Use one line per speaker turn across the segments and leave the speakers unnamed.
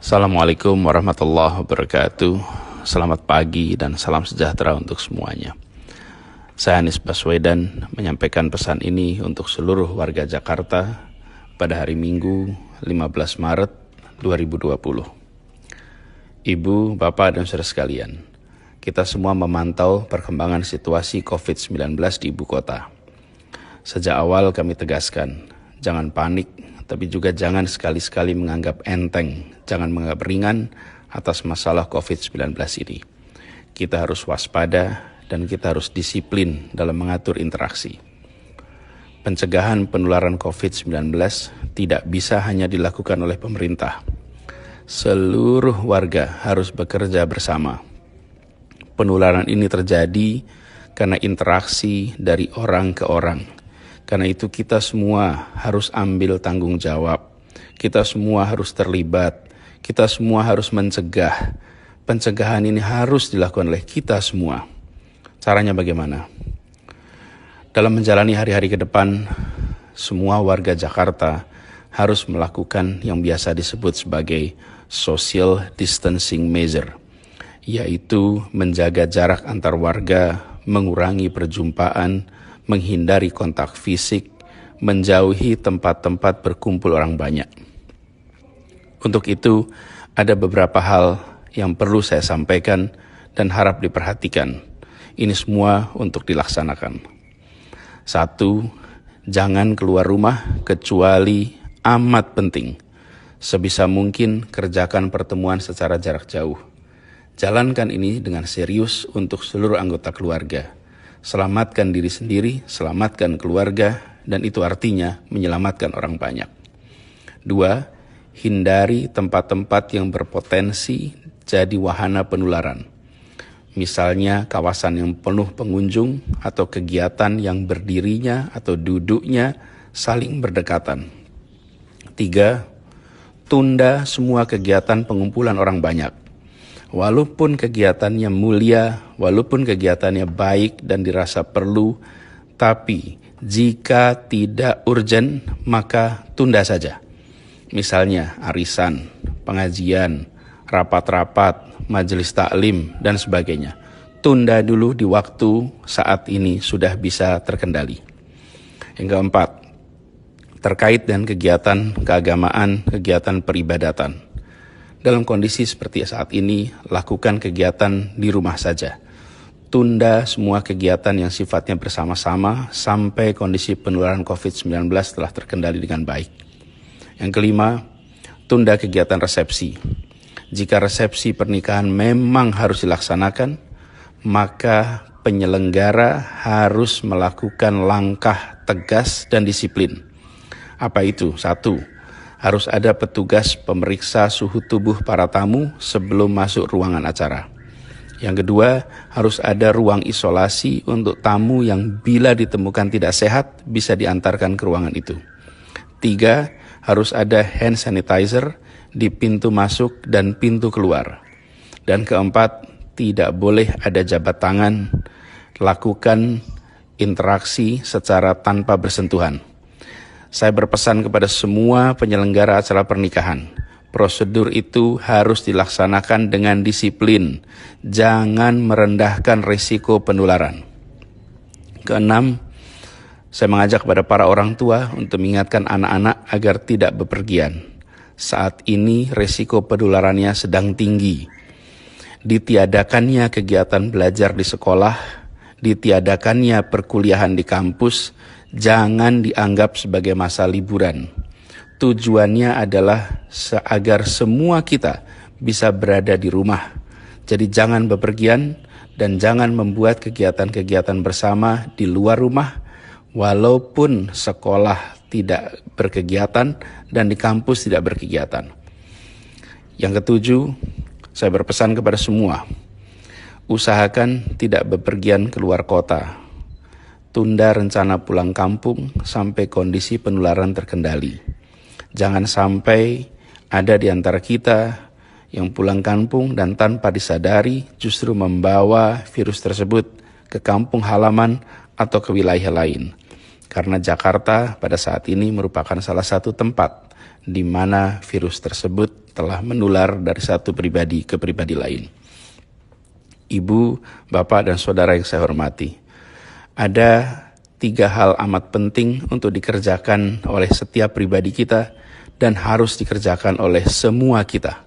Assalamualaikum warahmatullahi wabarakatuh. Selamat pagi dan salam sejahtera untuk semuanya. Saya Anies Baswedan menyampaikan pesan ini untuk seluruh warga Jakarta pada hari Minggu 15 Maret 2020. Ibu, Bapak, dan saudara sekalian, kita semua memantau perkembangan situasi COVID-19 di ibu kota. Sejak awal kami tegaskan, jangan panik, tapi juga jangan sekali-sekali menganggap enteng, jangan menganggap ringan atas masalah COVID-19 ini. Kita harus waspada dan kita harus disiplin dalam mengatur interaksi. Pencegahan penularan COVID-19 tidak bisa hanya dilakukan oleh pemerintah. Seluruh warga harus bekerja bersama. Penularan ini terjadi karena interaksi dari orang ke orang. Karena itu kita semua harus ambil tanggung jawab. Kita semua harus terlibat. Kita semua harus mencegah. Pencegahan ini harus dilakukan oleh kita semua. Caranya bagaimana? Dalam menjalani hari-hari ke depan, semua warga Jakarta harus melakukan yang biasa disebut sebagai social distancing measure, yaitu menjaga jarak antar warga, mengurangi perjumpaan, menghindari kontak fisik, menjauhi tempat-tempat berkumpul orang banyak. Untuk itu, ada beberapa hal yang perlu saya sampaikan dan harap diperhatikan. Ini semua untuk dilaksanakan. 1. Jangan keluar rumah kecuali amat penting. Sebisa mungkin kerjakan pertemuan secara jarak jauh. Jalankan ini dengan serius untuk seluruh anggota keluarga. Selamatkan diri sendiri, selamatkan keluarga, dan itu artinya menyelamatkan orang banyak. 2. Hindari tempat-tempat yang berpotensi jadi wahana penularan. Misalnya kawasan yang penuh pengunjung atau kegiatan yang berdirinya atau duduknya saling berdekatan. 3. Tunda semua kegiatan pengumpulan orang banyak. Walaupun kegiatannya mulia, walaupun kegiatannya baik dan dirasa perlu, tapi jika tidak urgent, maka tunda saja. Misalnya arisan, pengajian, rapat-rapat, majelis taklim, dan sebagainya. Tunda dulu di waktu saat ini sudah bisa terkendali. Yang keempat, terkait dengan kegiatan keagamaan, kegiatan peribadatan. Dalam kondisi seperti saat ini, lakukan kegiatan di rumah saja. Tunda semua kegiatan yang sifatnya bersama-sama sampai kondisi penularan COVID-19 telah terkendali dengan baik. Yang kelima, tunda kegiatan resepsi. Jika resepsi pernikahan memang harus dilaksanakan, maka penyelenggara harus melakukan langkah tegas dan disiplin. Apa itu? 1. Harus ada petugas pemeriksa suhu tubuh para tamu sebelum masuk ruangan acara. Yang kedua, harus ada ruang isolasi untuk tamu yang bila ditemukan tidak sehat bisa diantarkan ke ruangan itu. 3. Harus ada hand sanitizer di pintu masuk dan pintu keluar. Dan keempat, tidak boleh ada jabat tangan, lakukan interaksi secara tanpa bersentuhan. Saya berpesan kepada semua penyelenggara acara pernikahan, prosedur itu harus dilaksanakan dengan disiplin, jangan merendahkan risiko penularan. Keenam, saya mengajak kepada para orang tua untuk mengingatkan anak-anak agar tidak bepergian. Saat ini risiko penularannya sedang tinggi. Ditiadakannya kegiatan belajar di sekolah, ditiadakannya perkuliahan di kampus, jangan dianggap sebagai masa liburan. Tujuannya adalah agar semua kita bisa berada di rumah. Jadi jangan bepergian dan jangan membuat kegiatan-kegiatan bersama di luar rumah, walaupun sekolah tidak berkegiatan dan di kampus tidak berkegiatan. Yang ketujuh, saya berpesan kepada semua, usahakan tidak bepergian keluar kota. Tunda rencana pulang kampung sampai kondisi penularan terkendali. Jangan sampai ada di antara kita yang pulang kampung dan tanpa disadari justru membawa virus tersebut ke kampung halaman atau ke wilayah lain. Karena Jakarta pada saat ini merupakan salah satu tempat di mana virus tersebut telah menular dari satu pribadi ke pribadi lain. Ibu, bapak, dan saudara yang saya hormati, ada 3 hal amat penting untuk dikerjakan oleh setiap pribadi kita dan harus dikerjakan oleh semua kita,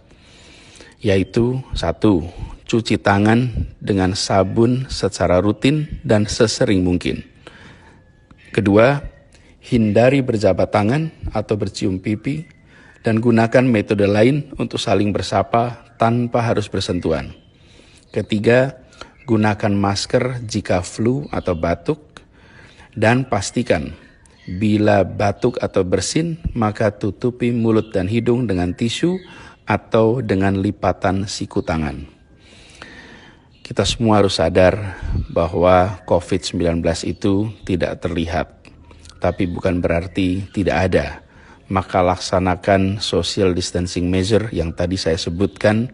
yaitu 1. Cuci tangan dengan sabun secara rutin dan sesering mungkin. 2. Hindari berjabat tangan atau bercium pipi dan gunakan metode lain untuk saling bersapa tanpa harus bersentuhan. 3. Gunakan masker jika flu atau batuk dan pastikan bila batuk atau bersin maka tutupi mulut dan hidung dengan tisu atau dengan lipatan siku tangan. Kita semua harus sadar bahwa COVID-19 itu tidak terlihat, tapi bukan berarti tidak ada. Maka laksanakan social distancing measure yang tadi saya sebutkan,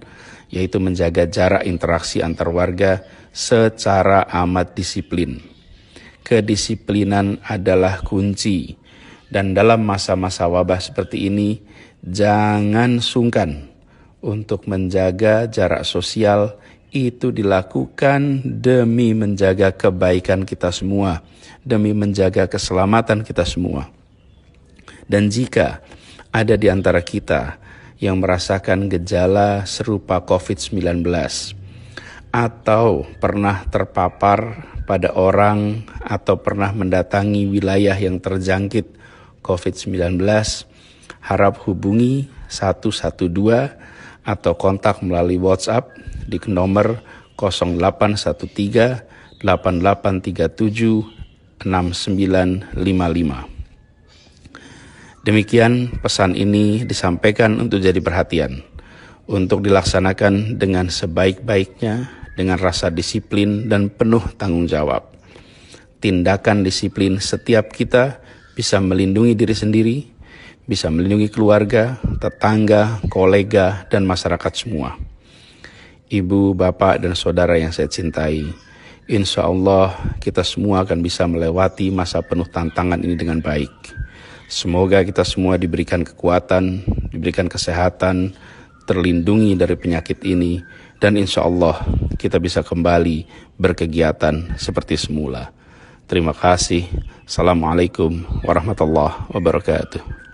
yaitu menjaga jarak interaksi antar warga secara amat disiplin. Kedisiplinan adalah kunci, dan dalam masa-masa wabah seperti ini, jangan sungkan untuk menjaga jarak sosial. Itu dilakukan demi menjaga kebaikan kita semua, demi menjaga keselamatan kita semua. Dan jika ada di antara kita yang merasakan gejala serupa COVID-19 atau pernah terpapar pada orang atau pernah mendatangi wilayah yang terjangkit COVID-19, harap hubungi 112 atau kontak melalui WhatsApp di nomor 0813 8837 6955. Demikian pesan ini disampaikan untuk jadi perhatian, untuk dilaksanakan dengan sebaik-baiknya, dengan rasa disiplin dan penuh tanggung jawab. Tindakan disiplin setiap kita bisa melindungi diri sendiri, bisa melindungi keluarga, tetangga, kolega, dan masyarakat semua. Ibu, bapak, dan saudara yang saya cintai, insya Allah kita semua akan bisa melewati masa penuh tantangan ini dengan baik. Semoga kita semua diberikan kekuatan, diberikan kesehatan, terlindungi dari penyakit ini, dan insya Allah kita bisa kembali berkegiatan seperti semula. Terima kasih. Assalamualaikum warahmatullahi wabarakatuh.